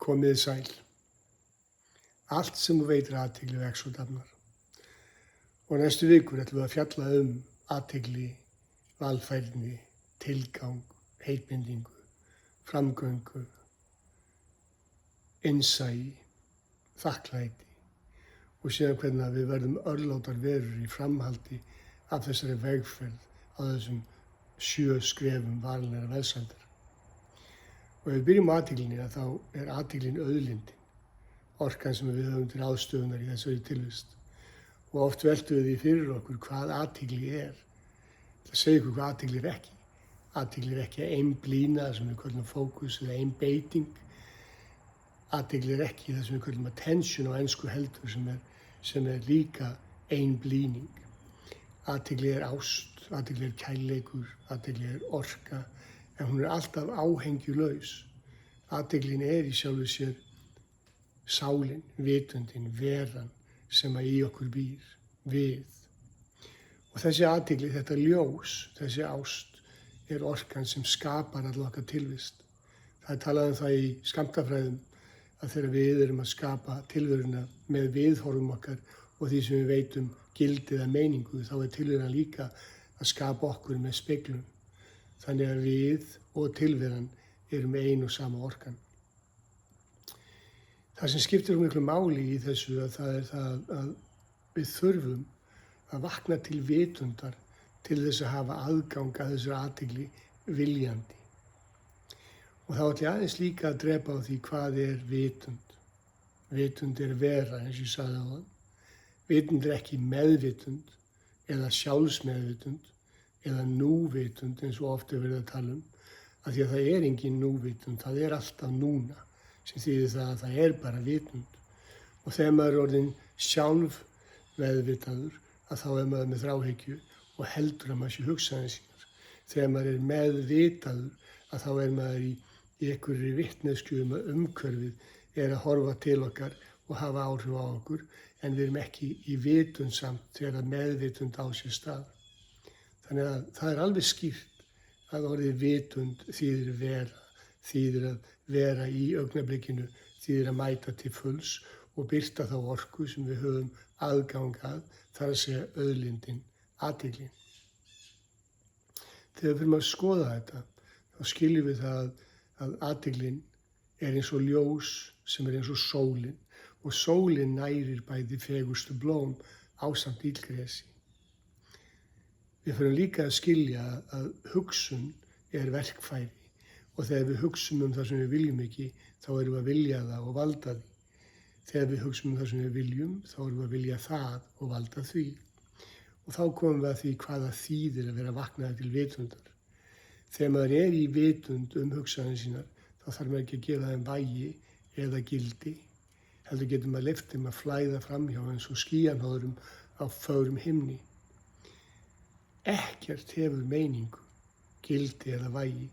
Komið þið sæl. Allt sem þú veitir athygli vex og dafnar. Og næstu vikur ætlum við að fjalla athygli, valfærni, tilgang, heitbindingu, framgöngu, innsæi, þakklæti og síðan hvernig við verðum örlátar verur í framhaldi af þessari vegferð á þessum 7 skrefum varanlegrar velsældar. Og ef við byrjum á athyglinni þá athyglin auðlindin, orkan sem við höfum til ráðstöfunar í þessari tilvist. Og oft veltum við því fyrir okkur hvað athygli er. Það segir okkur hvað athygli er ekki. Athygli er ekki einblína, sem við köllum fókus, eða einbeiting. Athygli er ekki það sem við köllum attention á ensku heldur, sem er líka einblíning. Athygli er ást, athygli er kærleikur, athygli er orka, en hún er alltaf áhengjulaus. Athyglin er í sjálfu sér sálin, vitundin, veran sem í okkur býr, við. Og þessi athygli, þetta ljós, þessi ást, er orkan sem skapar alla okkar tilvist. Það er talað það í skammtafræðum að þegar við erum að skapa tilveruna með viðhorfum okkar og því sem við veitum gildi eða meiningu, þá er tilveran líka að skapa okkur með speglun. Þannig að við og tilveran erum með ein og sama orkan. Það sem skiptir miklu máli í þessu það er það að við þurfum að vakna til vitundar til þess að hafa aðgang að þessari athygli viljandi. Og þá ætla ég aðeins líka að drepa á því hvað er vitund. Vitund er vera, eins og ég sagði áðan. Vitund er ekki meðvitund eða sjálfsmeðvitund eða núvitund eins og oft er verið að tala af því að það er engin núvitund, það er alltaf núna, sem þýðir það að það er bara vitund. Og þegar maður er orðinn sjálf meðvitaður, að þá er maður með þráhyggju og heldur að maður sé hugsanir sínar. Þegar maður er meðvitaður, að þá er maður í einhverri vitneskju að umhverfið er að horfa til okkar og hafa áhrif á okkur, en við erum ekki í vitund samt þegar meðvitund á sér stað. Þannig að það er alveg skýrt að orðið vitund þýðir vera, þýðir að vera í augnablikinu, þýðir að mæta til fulls og birta þá orku sem við höfum aðgang að, þar að segja auðlindin, athyglin. Þegar við fyrir að skoða þetta, þá skiljum við það að athyglin er eins og ljós sem er eins og sólin og sólin nærir bæði fegustu blóm ásamt illgresi. Við fyrir líka að skilja að hugsun er verkfæri og þegar við hugsum það sem við viljum ekki, þá erum við að vilja það og valda því. Þegar við hugsum það sem við viljum, þá erum við að vilja það og valda því. Og þá komum við að því hvaða þýðir að vera vaknaði til vitundar. Þegar maður er í vitund hugsanir sínar, þá þarf maður ekki að gefa þeim vægi eða gildi. Heldur getur maður leyft þeim að flæða framhjá eins og skýjanhóðurum á fögrum himni. Ekkert hefur meiningu, gildi eða vægi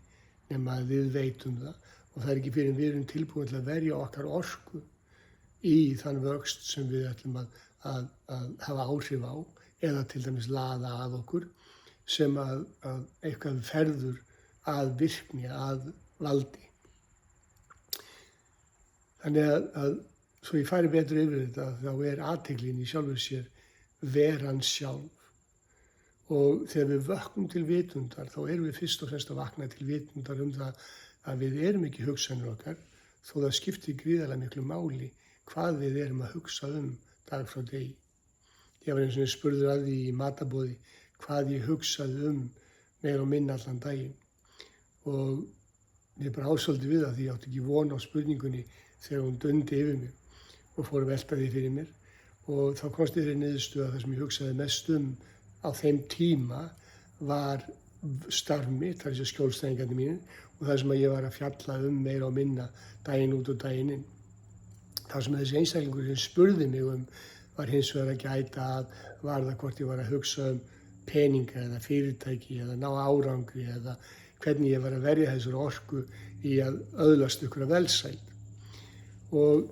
nema að við veitum það og það er ekki fyrir við erum tilbúin til að verja okkar orku í þann vöxt sem við ætlum að hafa áhrif á eða til dæmis laða að okkur sem að eitthvað ferður að virkni, að valdi. Þannig að svo ég færi betur yfir þetta þá er athyglin í sjálfu sér veran sjálf. Og þegar við vöknum til vitundar, þá erum við fyrst og fremst að vakna til vitundar það að við erum ekki hugsanir okkar, þó það skiptir gríðarlega miklu máli hvað við erum að hugsa dag frá degi. Ég var eins og spurður að því í matarboði hvað ég hugsaði meira og minna allan daginn. Og ég bara ásóldi við það því ég átti ekki von á spurningunni þegar hún dundi yfir mig og fór að velta því fyrir mér. Og þá komst ég þeirri niðurstöðu að það sem ég hugsaði mest á þeim tíma var starf mitt, það er þessi skjólstæðingarnir mínir og það sem ég var að fjalla meira og minna daginn út og daginn inn. Það sem þessi einstaklingur sem spurði mig var hins vegar að gæta að varða hvort ég var að hugsa peninga eða fyrirtæki eða ná árangri eða hvernig ég var að verja þessar orku í að öðlast ykkur velsæld. Og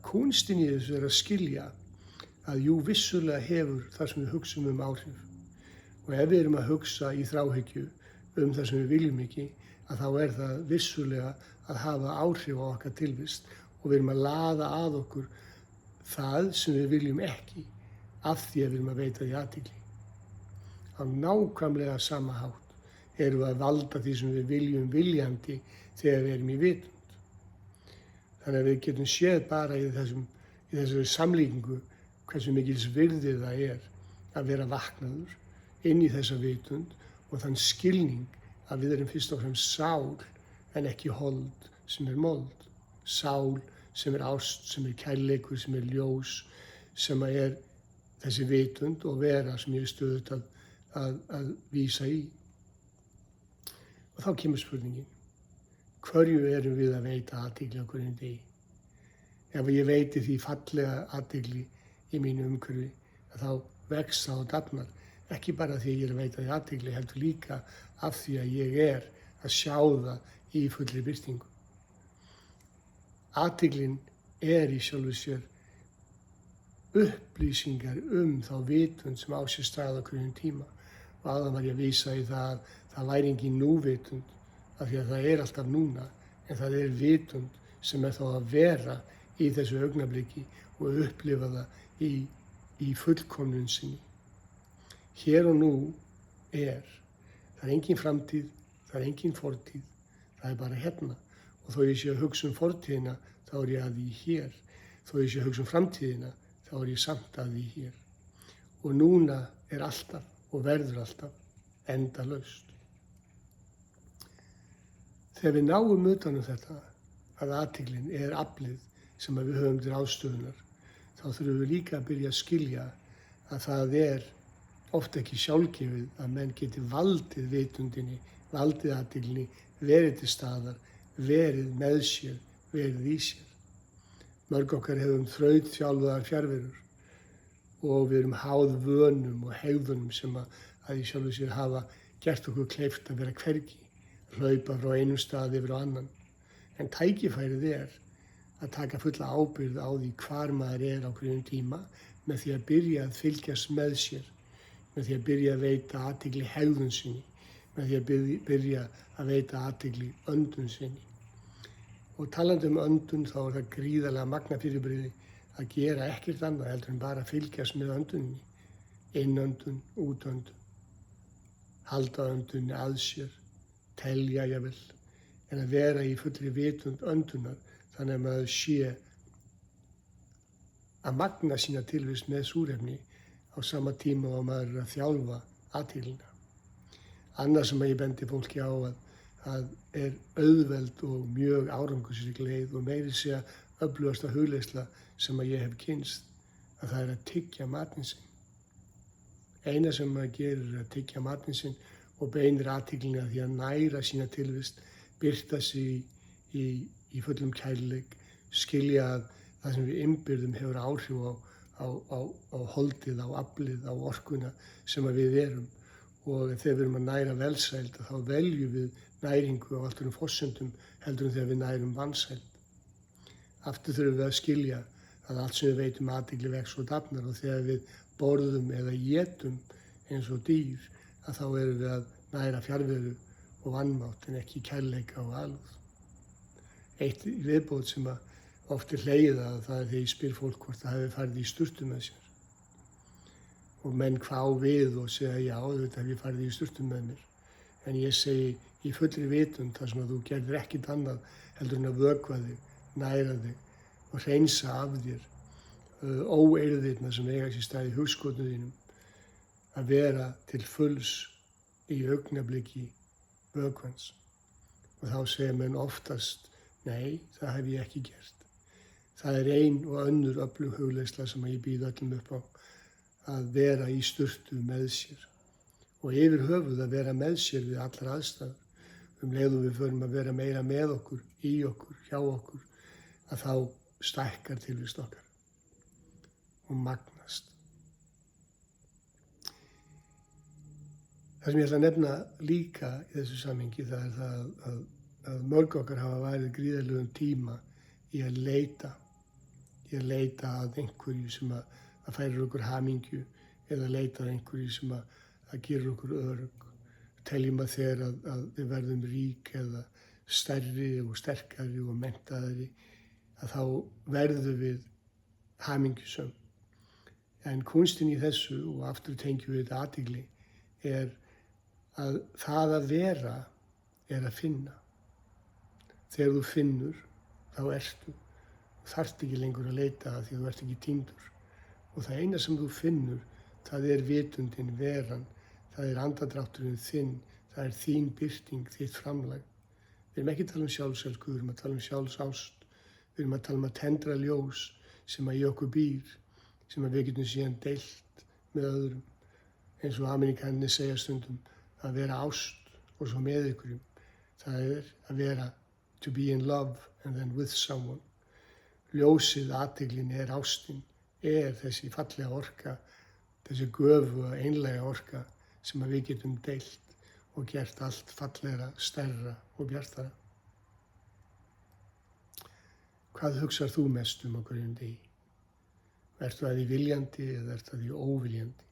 kúnstin í þessu er að skilja að jú, vissulega hefur það sem við hugsum áhrif. Og ef við erum að hugsa í þráhyggju það sem við viljum ekki, að þá er það vissulega að hafa áhrif á okkar tilvist og við erum að laða að okkur það sem við viljum ekki af því að við erum að veita því athygli. Á nákvæmlega sama hátt erum við að valda því sem við viljum viljandi þegar við erum í vitund. Þannig að við getum séð bara í þessari samlíkingu hversu mikils virði það að vera vaknaður inn í þessa vitund og þann skilning að við erum fyrst og fremst sál en ekki hold sem mold. Sál sem ást, sem kærleikur, sem ljós, sem þessi vitund og vera sem ég stöðugt að vísa í. Og þá kemur spurningin, hverju erum við að veita athygli á hverjum degi? Ef ég veiti því fallega athygli í mínu umhverfi, þá vex það og dafnar. Ekki bara því að ég að veita því athygli, heldur líka af því að ég að sjá það í fullri birtingu. Athyglin í sjálfu sér upplýsingar þá vitund sem á sér stað á hverjum tíma. Og áðan var ég að vísa í það að það væri engin núvitund, af því að það alltaf núna, en það vitund sem þá að vera í þessu augnabliki og upplifa það í fullkomnun sinni. Hér og nú það engin framtíð, það engin fortíð, það bara hérna. Og þó ég sé að hugsa fortíðina, þá ég að því hér. Þó ég sé að hugsa framtíðina, þá ég samt að því hér. Og núna alltaf og verður alltaf endalaust. Þegar við náum utan þetta, að athyglin aflið sem við höfum til ástöðunar, þá þurfum við líka að byrja að skilja að það oft ekki sjálfgefið að menn geti valdið vitundinni, valdið athyglinni, verið til staðar, verið með sér, verið í sér. Mörg okkar hefum þrautþjálfaðar fjarverur og við erum háð vönum og hegðunum sem að í sjálfu sér hafa gert okkur kleift að vera hvergi, hlaupa frá einum stað yfir á annan. En tækifærið að taka fulla ábyrgð á því hvar maður á hverjum tíma með því að byrja að fylgjast með sér, með því að byrja að veita athygli hegðun sinni, með því að byrja að veita athygli öndun sinni. Og talandi öndun þá það gríðarlega magna fyrirbrigði að gera ekkert annað heldur en bara að fylgjast með öndunni, innöndun, útöndun, halda öndunni að sér, telja jafnvel, en að vera í fullri vitund öndunar þannig að maður sé að magna sína tilvist með súrefni á sama tíma og maður að þjálfa athyglina. Annað sem ég bendi fólki á að auðveld og mjög árangursrík leið og meiri segja öflugasta hugleiðsla sem ég hef kynnst, að það að tyggja matinn sinn. Eina sem maður gerir að tyggja matinn sinn og beinir athyglina því að næra sína tilvist, birta sig í fullum kærleik, skilja að það sem við innbyrðum hefur áhrif á holdið, á aflið, á orkuna sem við erum. Og þegar við erum að næra velsæld, þá veljum við næringu á alltaf forsendum heldur en þegar við nærum vansæld. Aftur þurfum við að skilja að allt sem við veitum athygli vex og dafnar og þegar við borðum eða étum eins og dýr, að þá erum við að næra fjarveru og vanmátt en ekki kærleika og alúð. Eitt viðbót sem oft hlegið að það þegar ég spyr fólk hvort það hefur farið í sturtu með sér. Og menn hvá við og segja já, þetta hef ég farið í sturtu með mér. En ég segi í fullri vitund þar sem að þú gerðir ekkert annað heldur en að vökva þig, næra þig og hreinsa af þér óeirðirna sem eiga sér stað í hugskotinu þínum, að vera til fulls í augnabliki vökvans. Og þá segja menn oftast, nei, það hef ég ekki gert. Það ein og önnur öflug hugleiðsla sem ég býð öllum upp á, að vera í sturtu með sér. Og yfir höfuð að vera með sér við allar aðstæður. Leið og við förum að vera meira með okkur, í okkur, hjá okkur, að þá stækkar tilvist okkar og magnast. Það sem ég ætla að nefna líka í þessu samhengi, það það að mörg okkar hafa værið gríðarlegum tíma í að leita að einhverju sem að færir okkur hamingju eða leita að einhverju sem að gerir okkur örugg. Teljum að þegar að við verðum rík eða stærri og sterkari og menntaðri, að þá verðum við hamingjusöm. En kunstinn í þessu, og aftur tengjum við þetta athygli, að það að vera að finna. Þegar þú finnur, þá ertu. Þú þarft ekki lengur að leita að því þú ert ekki týndur. Og það eina sem þú finnur, það er vitundin, veran, það er andadrátturinn þinn, það er þín birting, þitt framlag. Við erum ekki að tala um sjálfselsku, við erum að tala um sjálfsást, við erum að tala um að tendra ljós sem að í okkur býr, sem að við getum síðan deilt með öðrum. Eins og Amerikanarnir segja stundum að vera ást og svo með ykkurum. Það er að vera to be in love and then with someone. Ljósið, athyglin ástin, þessi fallega orka, þessi göfu og einlega orka sem að við getum deilt og gert allt fallegra, stærra og bjartara. Hvað hugsar þú mest á hverjum degi? Ertu að því viljandi eða ertu að því óviljandi?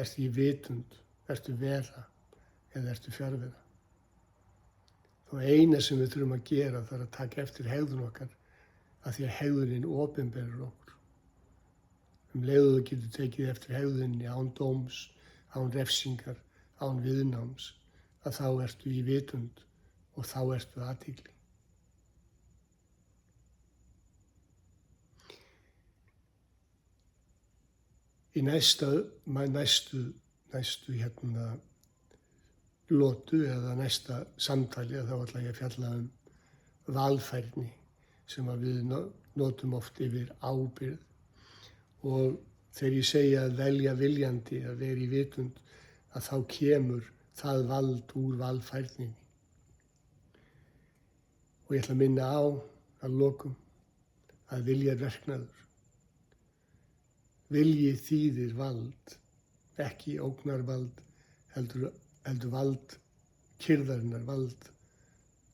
Ertu í vitund, ertu vera eða ertu fjarvera? Og eina sem við þurfum að gera það er að taka eftir hegðun okkar af því að hegðunin opinberar okkur. Leið og þú getur tekið eftir hegðuninni án dóms, án refsingar, án viðnáms, að þá ertu í vitund og þá ertu athygli. Í næstu lotu eða næsta samtali þá ætla ég að fjalla valfærni sem að við notum oft yfir ábyrgð. Og þegar ég segja að velja viljandi, að vera í vitund, að þá kemur það vald úr valfærninni. Og ég ætla að minna á að lokum að vilja er verknaður. Vilji þýðir vald, ekki ógnarvald, heldur vald kyrrðarinnar, vald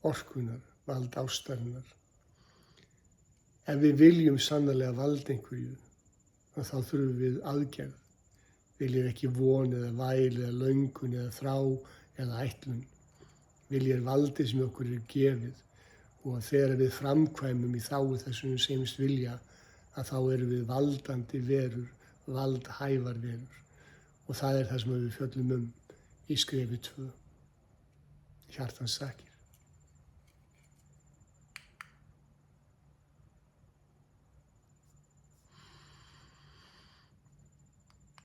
orkunnar, vald ástarinnar. Ef við viljum sannarlega valda einhverju, þá þurfum við aðgerð. Viljið ekki von eða væl eða löngun eða þrá eða ætlun. Viljið er valdið sem okkur er gefið og þegar við framkvæmum í þágu þessum sem segjumst vilja, að þá erum við valdandi verur, valdhæfar verur. Og það er það sem við fjöllum í skrefi 2. Hjartans þakkir.